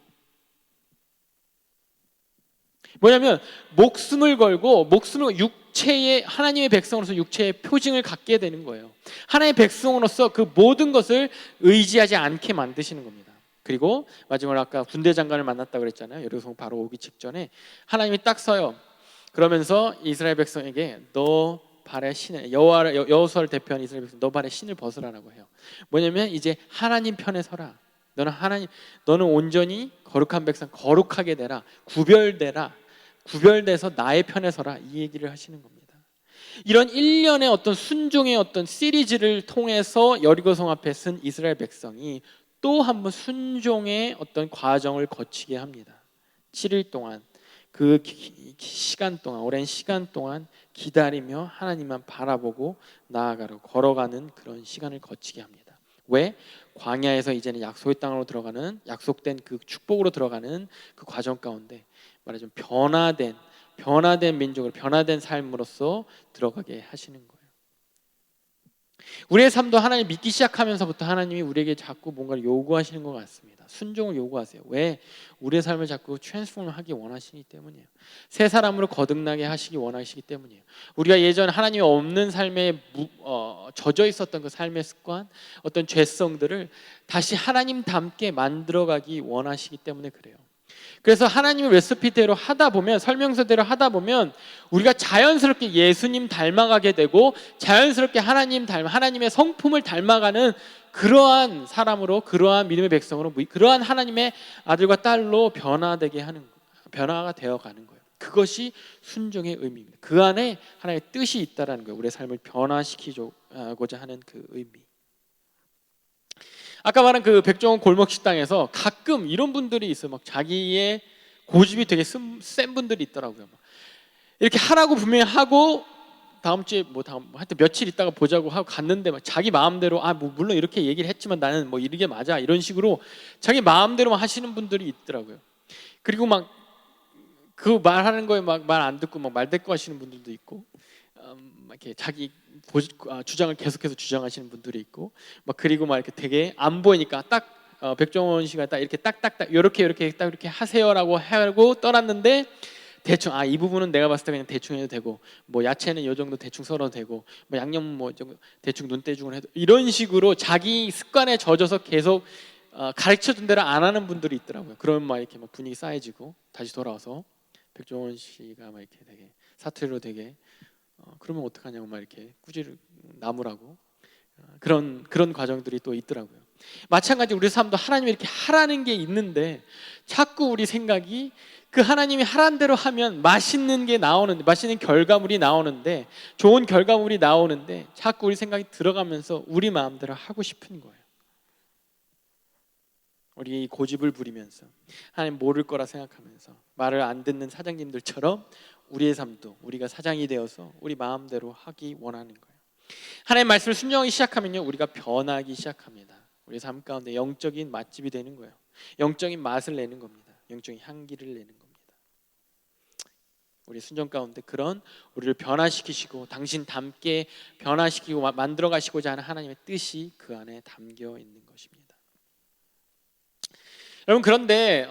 뭐냐면 목숨을 걸고 육체의 하나님의 백성으로서 육체의 표징을 갖게 되는 거예요. 하나님의 백성으로서 그 모든 것을 의지하지 않게 만드시는 겁니다. 그리고 마지막으로 아까 군대 장관을 만났다고 그랬잖아요. 여리고성 바로 오기 직전에 하나님이 딱 서요. 그러면서 이스라엘 백성에게 너 발에 신을 여호수아를 대표한 이스라엘 백성 너 발에 신을 벗으라고 해요. 뭐냐면 이제 하나님 편에 서라. 너는 온전히 거룩한 백성 거룩하게 되라. 구별돼서 나의 편에 서라. 이 얘기를 하시는 겁니다. 이런 일련의 어떤 순종의 어떤 시리즈를 통해서 여리고성 앞에 쓴 이스라엘 백성이 또 한 번 순종의 어떤 과정을 거치게 합니다. 7일 동안 그 시간 동안 오랜 시간 동안 기다리며 하나님만 바라보고 나아가려 걸어가는 그런 시간을 거치게 합니다. 왜? 광야에서 이제는 약속의 땅으로 들어가는 약속된 그 축복으로 들어가는 그 과정 가운데 말하자면 변화된 민족으로 변화된 삶으로서 들어가게 하시는 거예요. 우리의 삶도 하나님 믿기 시작하면서부터 하나님이 우리에게 자꾸 뭔가를 요구하시는 것 같습니다. 순종을 요구하세요. 왜? 우리의 삶을 자꾸 트랜스폼을 하기 원하시기 때문이에요. 새 사람으로 거듭나게 하시기 원하시기 때문이에요. 우리가 예전 하나님이 없는 삶에 젖어 있었던 그 삶의 습관, 어떤 죄성들을 다시 하나님답게 만들어가기 원하시기 때문에 그래요. 그래서 하나님의 레시피대로 하다 보면 설명서대로 하다 보면 우리가 자연스럽게 예수님 닮아가게 되고 자연스럽게 하나님의 성품을 닮아가는 그러한 사람으로 그러한 믿음의 백성으로 그러한 하나님의 아들과 딸로 변화가 되어가는 거예요. 그것이 순종의 의미입니다. 그 안에 하나님의 뜻이 있다라는 거예요. 우리의 삶을 변화시키고자 하는 그 의미. 아까 말한 그 백종원 골목 식당에서 가끔 이런 분들이 있어요. 막 자기의 고집이 되게 센 분들이 있더라고요. 막 이렇게 하라고 분명히 하고 다음 주에 하여튼 며칠 있다가 보자고 하고 갔는데 막 자기 마음대로 물론 이렇게 얘기를 했지만 나는 이게 맞아 이런 식으로 자기 마음대로만 하시는 분들이 있더라고요. 그리고 막 그 말하는 거에 막 말 안 듣고 막 말대꾸 하시는 분들도 있고 이렇게 자기 주장을 계속해서 주장하시는 분들이 있고 그리고 막 이렇게 되게 안 보이니까 딱 백종원 씨가 딱 이렇게 딱딱딱 이렇게 하세요라고 하고 떠났는데 대충 이 부분은 내가 봤을 때 그냥 대충 해도 되고 야채는 이 정도 대충 썰어도 되고 양념 대충 눈대중을 해도 이런 식으로 자기 습관에 젖어서 계속 가르쳐준 대로 안 하는 분들이 있더라고요. 그러면 막 이렇게 분위기 싸해지고 다시 돌아와서 백종원 씨가 막 이렇게 되게 사투리로 되게 그러면 어떡하냐고 막 이렇게 꾸지를 나무라고 그런 과정들이 또 있더라고요. 마찬가지 우리 삶도 하나님이 이렇게 하라는 게 있는데 자꾸 우리 생각이 그 하나님이 하라는 대로 하면 맛있는 결과물이 나오는데 좋은 결과물이 나오는데 자꾸 우리 생각이 들어가면서 우리 마음대로 하고 싶은 거예요. 우리 고집을 부리면서 하나님 모를 거라 생각하면서 말을 안 듣는 사장님들처럼 우리의 삶도 우리가 사장이 되어서 우리 마음대로 하기 원하는 거예요. 하나님의 말씀을 순종하기 시작하면요 우리가 변하기 시작합니다. 우리 삶 가운데 영적인 맛집이 되는 거예요. 영적인 맛을 내는 겁니다. 영적인 향기를 내는 겁니다. 우리 순종 가운데 그런 우리를 변화시키시고 당신 닮게 변화시키고 만들어 가시고자 하는 하나님의 뜻이 그 안에 담겨 있는 것입니다. 여러분 그런데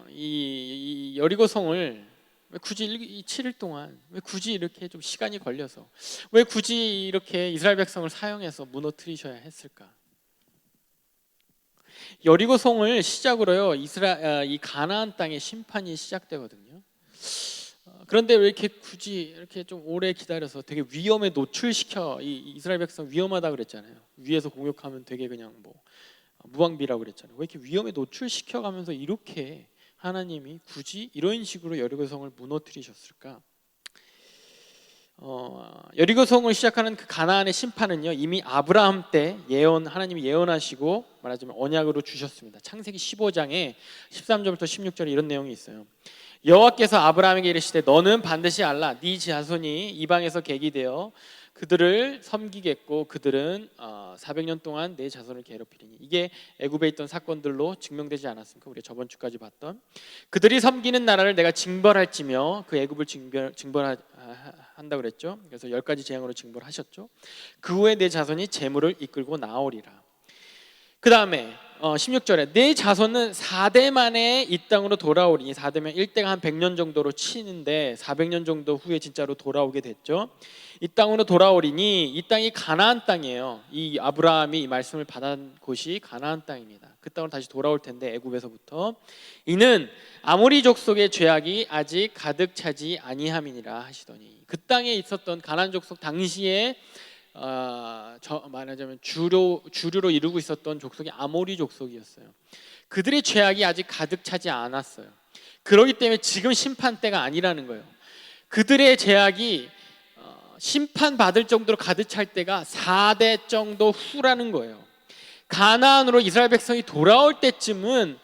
이 여리고성을 왜 굳이 이 7일 동안 왜 굳이 이렇게 좀 시간이 걸려서 왜 굳이 이렇게 이스라엘 백성을 사용해서 무너뜨리셔야 했을까? 여리고성을 시작으로요 이 가나안 땅의 심판이 시작되거든요. 그런데 왜 이렇게 굳이 이렇게 좀 오래 기다려서 되게 위험에 노출시켜 이 이스라엘 백성 위험하다 그랬잖아요. 위에서 공격하면 되게 그냥 무방비라고 그랬잖아요. 왜 이렇게 위험에 노출시켜가면서 이렇게 하나님이 굳이 이런 식으로 여리고성을 무너뜨리셨을까? 여리고성을 시작하는 그 가나안의 심판은요, 이미 아브라함 때 하나님이 예언하시고 말하자면 언약으로 주셨습니다. 창세기 15장에 13절부터 16절에 이런 내용이 있어요. 여호와께서 아브라함에게 이르시되 너는 반드시 알라. 네 자손이 이방에서 계기되어 그들을 섬기겠고 그들은 400년 동안 내 자손을 괴롭히리니. 이게 애굽에 있던 사건들로 증명되지 않았습니까? 우리가 저번 주까지 봤던 그들이 섬기는 나라를 내가 징벌할지며 그 애굽을 징벌한다고 그랬죠. 그래서 10가지 재앙으로 징벌하셨죠. 그 후에 내 자손이 재물을 이끌고 나오리라. 그 다음에 16절에 내 자손은 4대 만에 이 땅으로 돌아오리니. 4대면 1대가 한 100년 정도로 치는데 400년 정도 후에 진짜로 돌아오게 됐죠. 이 땅으로 돌아오리니. 이 땅이 가나안 땅이에요. 이 아브라함이 이 말씀을 받은 곳이 가나안 땅입니다. 그 땅으로 다시 돌아올 텐데 애굽에서부터. 이는 아모리 족속의 죄악이 아직 가득 차지 아니함이니라 하시더니. 그 땅에 있었던 가나안 족속 당시에 말하자면 주류로 이루고 있었던 족속이 아모리 족속이었어요. 그들의 죄악이 아직 가득 차지 않았어요. 그렇기 때문에 지금 심판 때가 아니라는 거예요. 그들의 죄악이 심판받을 정도로 가득 찰 때가 4대 정도 후라는 거예요. 가나안으로 이스라엘 백성이 돌아올 때쯤은,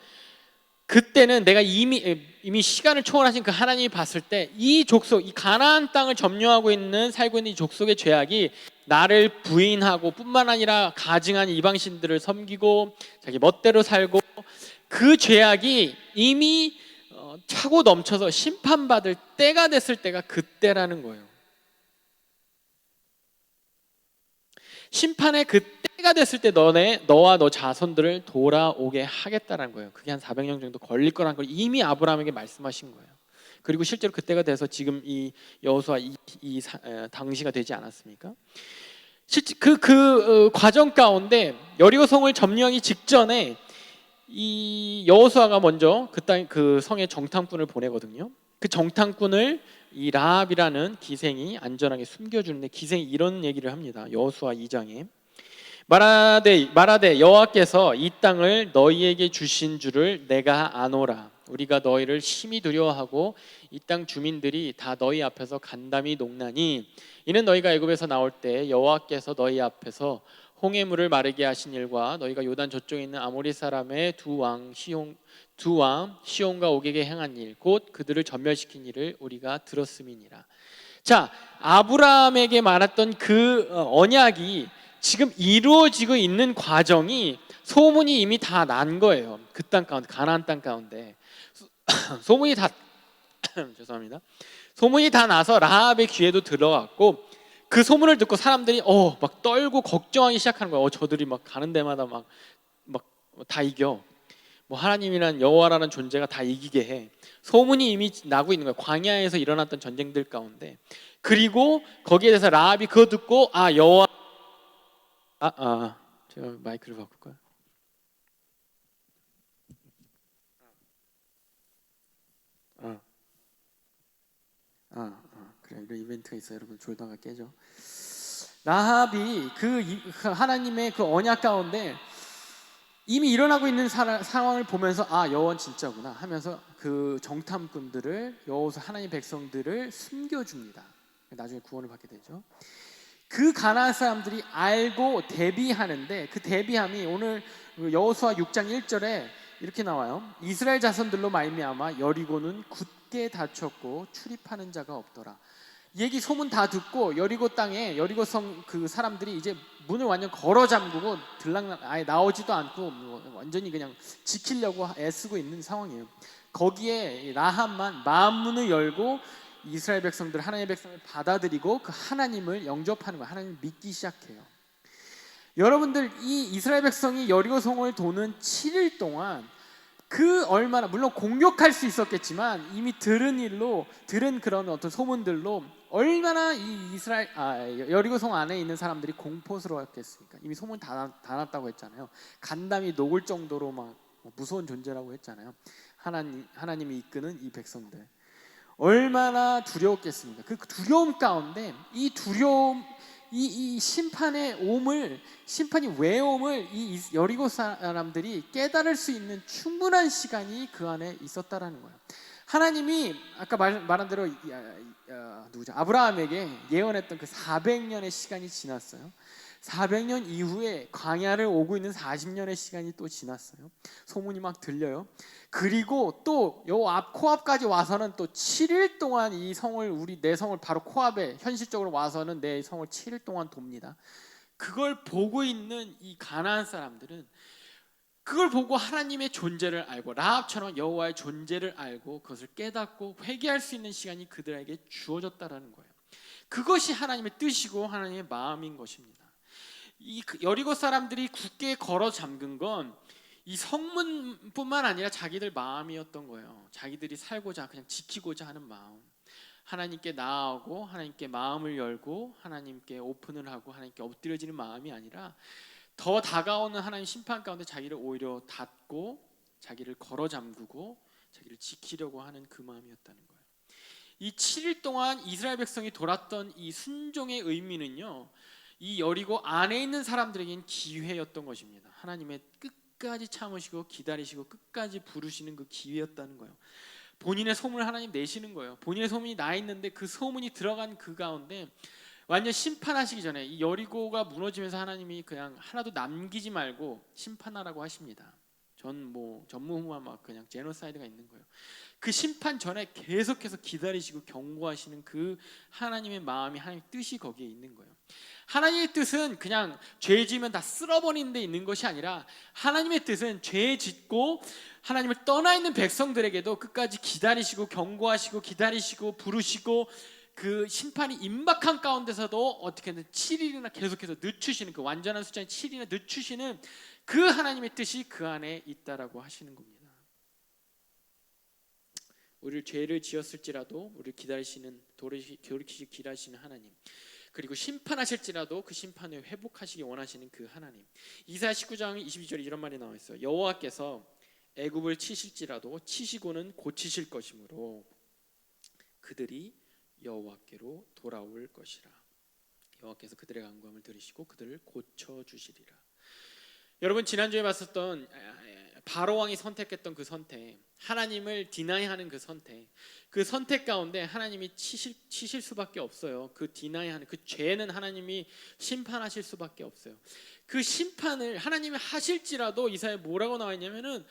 그때는 내가 이미 시간을 초월하신 그 하나님이 봤을 때 이 족속, 이 가나안 땅을 점령하고 살고 있는 이 족속의 죄악이 나를 부인하고 뿐만 아니라 가증한 이방신들을 섬기고 자기 멋대로 살고, 그 죄악이 이미 차고 넘쳐서 심판받을 때가 됐을 때가 그때라는 거예요. 심판의 그 때가 됐을 때 너와 너 자손들을 돌아오게 하겠다는 거예요. 그게 한 400년 정도 걸릴 거라는 걸 이미 아브라함에게 말씀하신 거예요. 그리고 실제로 그때가 돼서 지금 이 여호수아 당시가 되지 않았습니까? 그 과정 가운데 여리고성을 점령하기 직전에 이 여호수아가 먼저 그 성에 정탐꾼을 보내거든요. 그 정탐꾼을 이 라합이라는 기생이 안전하게 숨겨주는데, 기생이 이런 얘기를 합니다. 여호수아 2장에 말하되 여호와께서 이 땅을 너희에게 주신 줄을 내가 아노라. 우리가 너희를 심히 두려워하고 이 땅 주민들이 다 너희 앞에서 간담이 녹나니, 이는 너희가 애굽에서 나올 때 여호와께서 너희 앞에서 홍해물을 마르게 하신 일과 너희가 요단 저쪽에 있는 아모리 사람의 두 왕 시온과 오게게 행한 일, 곧 그들을 전멸시킨 일을 우리가 들었음이니라. 자, 아브라함에게 말했던 그 언약이 지금 이루어지고 있는 과정이, 소문이 이미 다 난 거예요. 그 땅 가운데, 가나안 땅 가운데 소문이 다 죄송합니다. 소문이 다 나서 라합의 귀에도 들어갔고, 그 소문을 듣고 사람들이 막 떨고 걱정하기 시작하는 거예요. 저들이 막 가는 데마다 막 다 이겨. 뭐 하나님이란 여호와라는 존재가 다 이기게 해. 소문이 이미 나고 있는 거예요. 광야에서 일어났던 전쟁들 가운데. 그리고 거기에 대해서 라합이 그거 듣고 여호와 제가 마이크를 바꿀까요? 그래, 이런 이벤트가 있어요. 여러분 졸다가 깨죠. 라합이 그 하나님의 그 언약 가운데 이미 일어나고 있는 상황을 보면서 여호와는 진짜구나 하면서 그 정탐꾼들을, 여호수아 하나님 백성들을 숨겨줍니다. 나중에 구원을 받게 되죠. 그 가나안 사람들이 알고 대비하는데, 그 대비함이 오늘 여호수아 6장 1절에 이렇게 나와요. 이스라엘 자손들로 말미암아 여리고는 굳게 닫혔고 출입하는 자가 없더라. 얘기 소문 다 듣고 여리고 땅에, 여리고성 그 사람들이 이제 문을 완전 걸어 잠그고 아예 나오지도 않고 완전히 그냥 지키려고 애쓰고 있는 상황이에요. 거기에 라합만 마음문을 열고 이스라엘 백성들, 하나님의 백성을 받아들이고 그 하나님을 영접하는 거예요. 하나님을 믿기 시작해요. 여러분들, 이 이스라엘 백성이 여리고성을 도는 7일 동안 그 얼마나, 물론 공격할 수 있었겠지만 이미 들은 그런 어떤 소문들로 얼마나 이 여리고성 안에 있는 사람들이 공포스러웠겠습니까? 이미 소문 다 났다고 했잖아요. 간담이 녹을 정도로 막 무서운 존재라고 했잖아요. 하나님이 이끄는 이 백성들 얼마나 두려웠겠습니까? 그 두려움 가운데, 이 두려움, 이 심판의 옴을, 심판이 왜 옴을 이 여리고 사람들이 깨달을 수 있는 충분한 시간이 그 안에 있었다라는 거예요. 하나님이 아까 말한 대로 누구죠? 아브라함에게 예언했던 그 400년의 시간이 지났어요. 400년 이후에 광야를 오고 있는 40년의 시간이 또 지났어요. 소문이 막 들려요. 그리고 또 요 앞 코앞까지 와서는 또 7일 동안 이 성을, 내 성을 바로 코앞에 현실적으로 와서는 내 성을 7일 동안 돕니다. 그걸 보고 있는 이 가나안 사람들은 그걸 보고 하나님의 존재를 알고 라합처럼 여호와의 존재를 알고 그것을 깨닫고 회개할 수 있는 시간이 그들에게 주어졌다라는 거예요. 그것이 하나님의 뜻이고 하나님의 마음인 것입니다. 이 여리고 사람들이 굳게 걸어 잠근 건 이 성문뿐만 아니라 자기들 마음이었던 거예요. 자기들이 살고자 그냥 지키고자 하는 마음, 하나님께 나아오고 하나님께 마음을 열고 하나님께 오픈을 하고 하나님께 엎드려지는 마음이 아니라 더 다가오는 하나님 심판 가운데 자기를 오히려 닫고 자기를 걸어 잠그고 자기를 지키려고 하는 그 마음이었다는 거예요. 이 7일 동안 이스라엘 백성이 돌았던 이 순종의 의미는요, 이 여리고 안에 있는 사람들에게는 기회였던 것입니다. 하나님의 끝까지 참으시고 기다리시고 끝까지 부르시는 그 기회였다는 거예요. 본인의 소문을 하나님 내시는 거예요. 본인의 소문이 나 있는데 그 소문이 들어간 그 가운데 완전 심판하시기 전에 이 여리고가 무너지면서 하나님이 그냥 하나도 남기지 말고 심판하라고 하십니다. 전무후무한 막 그냥 제노사이드가 있는 거예요. 그 심판 전에 계속해서 기다리시고 경고하시는 그 하나님의 마음이, 하나님의 뜻이 거기에 있는 거예요. 하나님의 뜻은 그냥 죄 지으면 다 쓸어버리는 데 있는 것이 아니라 하나님의 뜻은 죄 짓고 하나님을 떠나 있는 백성들에게도 끝까지 기다리시고 경고하시고 기다리시고 부르시고 그 심판이 임박한 가운데서도 어떻게든 7일이나 계속해서 늦추시는, 그 완전한 숫자인 7일이나 늦추시는 그 하나님의 뜻이 그 안에 있다라고 하시는 겁니다. 우리를 죄를 지었을지라도 우리를 기다리시는, 돌이키시 기다리시는 하나님, 그리고 심판하실지라도 그 심판을 회복하시기 원하시는 그 하나님. 이사야 19장 22절에 이런 말이 나와 있어요. 여호와께서 애굽을 치실지라도 치시고는 고치실 것이므로 그들이 여호와께로 돌아올 것이라. 여호와께서 그들의 간구함을 들으시고 그들을 고쳐주시리라. 여러분, 지난주에 봤었던 바로 왕이 선택했던 그 선택, 하나님을 디나이하는 그 선택 가운데 하나님이 치실 수밖에 없어요. 그 디나이하는 그 죄는 하나님이 심판하실 수밖에 없어요. 그 심판을 하나님이 하실지라도 이사야에 뭐라고 나와 있냐면은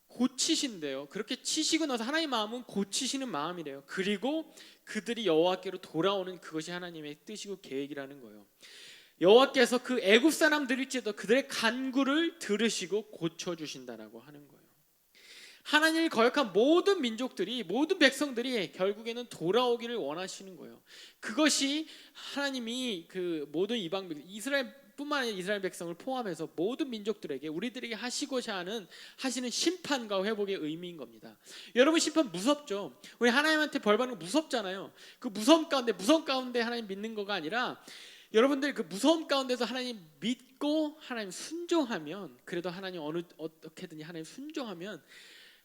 고치신대요. 그렇게 치시고 나서 하나님의 마음은 고치시는 마음이래요. 그리고 그들이 여호와께로 돌아오는 그것이 하나님의 뜻이고 계획이라는 거예요. 여호와께서 그 애굽 사람들일지라도 그들의 간구를 들으시고 고쳐주신다라고 하는 거예요. 하나님을 거역한 모든 민족들이, 모든 백성들이 결국에는 돌아오기를 원하시는 거예요. 그것이 하나님이 그 모든 이방 백성, 이스라엘뿐만 아니라 이스라엘 백성을 포함해서 모든 민족들에게, 우리들에게 하시는 심판과 회복의 의미인 겁니다. 여러분, 심판 무섭죠? 우리 하나님한테 벌 받는 거 무섭잖아요. 그 무서움 가운데 하나님 믿는 거가 아니라, 여러분들 그 무서움 가운데서 하나님 믿고 하나님 순종하면, 그래도 하나님 어떻게든지 하나님 순종하면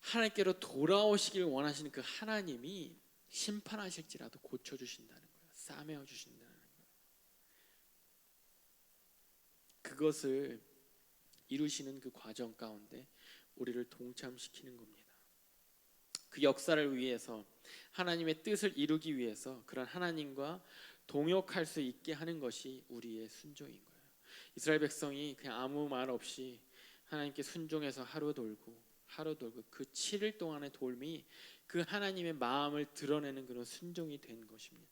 하나님께로 돌아오시길 원하시는 그 하나님이 심판하실지라도 고쳐주신다는 거예요. 싸매어 주신다는 거예요. 그것을 이루시는 그 과정 가운데 우리를 동참시키는 겁니다. 그 역사를 위해서, 하나님의 뜻을 이루기 위해서 그런 하나님과 동역할 수 있게 하는 것이 우리의 순종인 거예요. 이스라엘 백성이 그냥 아무 말 없이 하나님께 순종해서 하루 돌고 그 7일 동안의 돌미, 그 하나님의 마음을 드러내는 그런 순종이 된 것입니다.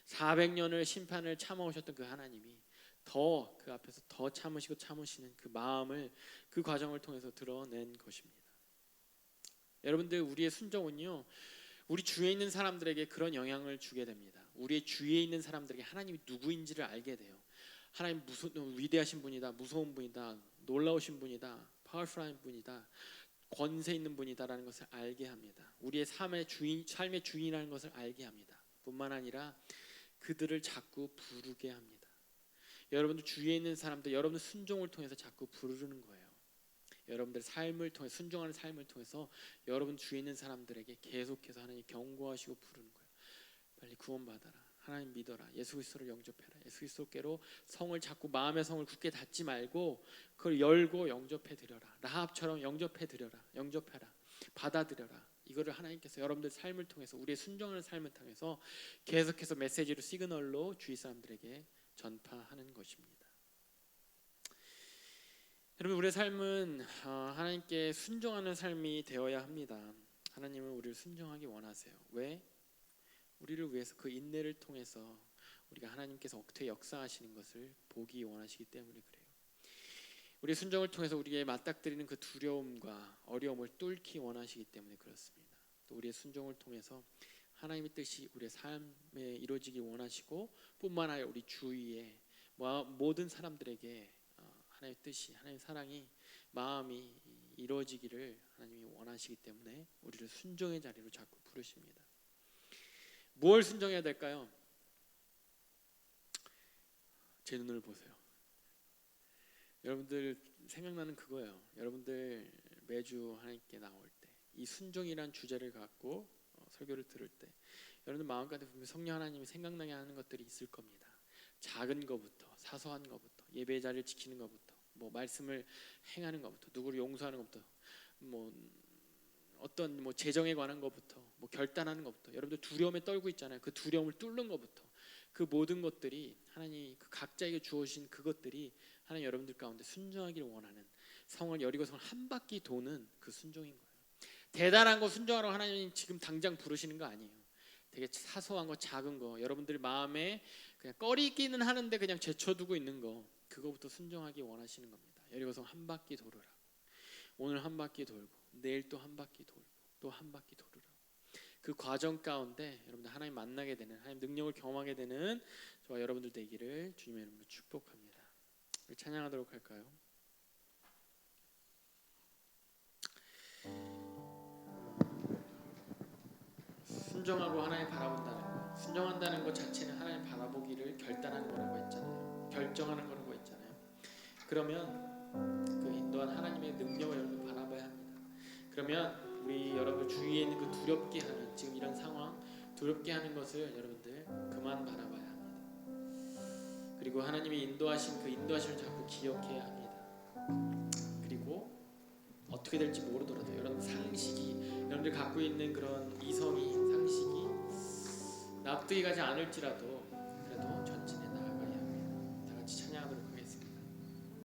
400년을 심판을 참아오셨던 그 하나님이 더 그 앞에서 더 참으시는 그 마음을, 그 과정을 통해서 드러낸 것입니다. 여러분들, 우리의 순종은요, 우리 주위에 있는 사람들에게 그런 영향을 주게 됩니다. 우리의 주위에 있는 사람들에게 하나님이 누구인지를 알게 돼요. 하나님 위대하신 분이다, 무서운 분이다, 놀라우신 분이다, 파워풀한 분이다, 권세 있는 분이다라는 것을 알게 합니다. 우리의 삶의 주인이라는 것을 알게 합니다. 뿐만 아니라 그들을 자꾸 부르게 합니다. 여러분들 주위에 있는 사람들, 여러분들 순종을 통해서 자꾸 부르는 거예요. 여러분들 삶을 통해, 순종하는 삶을 통해서 여러분 주위에 있는 사람들에게 계속해서 하나님 경고하시고 부르는 거예요. 빨리 구원받아라. 하나님 믿어라. 예수 그리스도를 영접해라. 예수 그리스도께로 성을 자꾸 마음의 성을 굳게 닫지 말고 그걸 열고 영접해 드려라. 라합처럼 영접해 드려라. 영접해라. 받아들여라. 이거를 하나님께서 여러분들 삶을 통해서 우리의 순종하는 삶을 통해서 계속해서 메시지로 시그널로 주위 사람들에게 전파하는 것입니다. 여러분 우리의 삶은 하나님께 순종하는 삶이 되어야 합니다. 하나님은 우리를 순종하기 원하세요. 왜? 우리를 위해서 그 인내를 통해서 우리가 하나님께서 어떻게 역사하시는 것을 보기 원하시기 때문에 그래요. 우리의 순종을 통해서 우리에게 맞닥뜨리는 그 두려움과 어려움을 뚫기 원하시기 때문에 그렇습니다. 또 우리의 순종을 통해서 하나님의 뜻이 우리의 삶에 이루어지기 원하시고 뿐만 아니라 우리 주위에 모든 사람들에게 하나님의 뜻이, 하나님의 사랑이, 마음이 이루어지기를 하나님이 원하시기 때문에 우리를 순종의 자리로 자꾸 부르십니다. 뭘 순종해야 될까요? 제 눈을 보세요. 여러분들 생각나는 그거예요. 여러분들 매주 하나님께 나올 때 이 순종이란 주제를 갖고 설교를 들을 때 여러분들 마음 가운데 분명히 성령 하나님이 생각나게 하는 것들이 있을 겁니다. 작은 것부터 사소한 것부터 예배의 자리를 지키는 것부터 뭐 말씀을 행하는 것부터 누구를 용서하는 것부터 뭐 어떤 뭐 재정에 관한 것부터 뭐 결단하는 것부터 여러분들 두려움에 떨고 있잖아요. 그 두려움을 뚫는 것부터 그 모든 것들이 하나님이 그 각자에게 주어진 그것들이 하나님 여러분들 가운데 순종하기를 원하는 성을 여리고 성을 한 바퀴 도는 그 순종인 거예요. 대단한 거 순종하라고 하나님 지금 당장 부르시는 거 아니에요. 되게 사소한 거 작은 거 여러분들 마음에 그냥 꺼리기는 하는데 그냥 제쳐두고 있는 거 그거부터 순종하기 원하시는 겁니다. 여리고 성 한 바퀴 돌으라. 오늘 한 바퀴 돌고 내일 또 한 바퀴 돌고 또 한 바퀴 돌으라. 그 과정 가운데 여러분들 하나님 만나게 되는 하나님 능력을 경험하게 되는 저와 여러분들 되기를 주님의 이름으로 축복합니다. 우리 찬양하도록 할까요? 순종하고 하나님 바라본다는 거, 순종한다는 것 자체는 하나님 바라보기를 결단하는 거라고 했잖아요. 결정하는 거라고 했잖아요. 그러면 그 인도한 하나님의 능력을 여러분 바라봐야 합니다. 그러면 우리 여러분 주위에 있는 그 두렵게 하는 지금 이런 상황 두렵게 하는 것을 여러분들 그만 바라봐야 합니다. 그리고 하나님이 인도하신 그 인도하심을 자꾸 기억해야 합니다. 그리고 어떻게 될지 모르더라도 여러분 상식이 여러분들 갖고 있는 그런 이성이 상식이 납득이 가지 않을지라도 그래도 전진해 나아가야 합니다. 다 같이 찬양하도록 하겠습니다.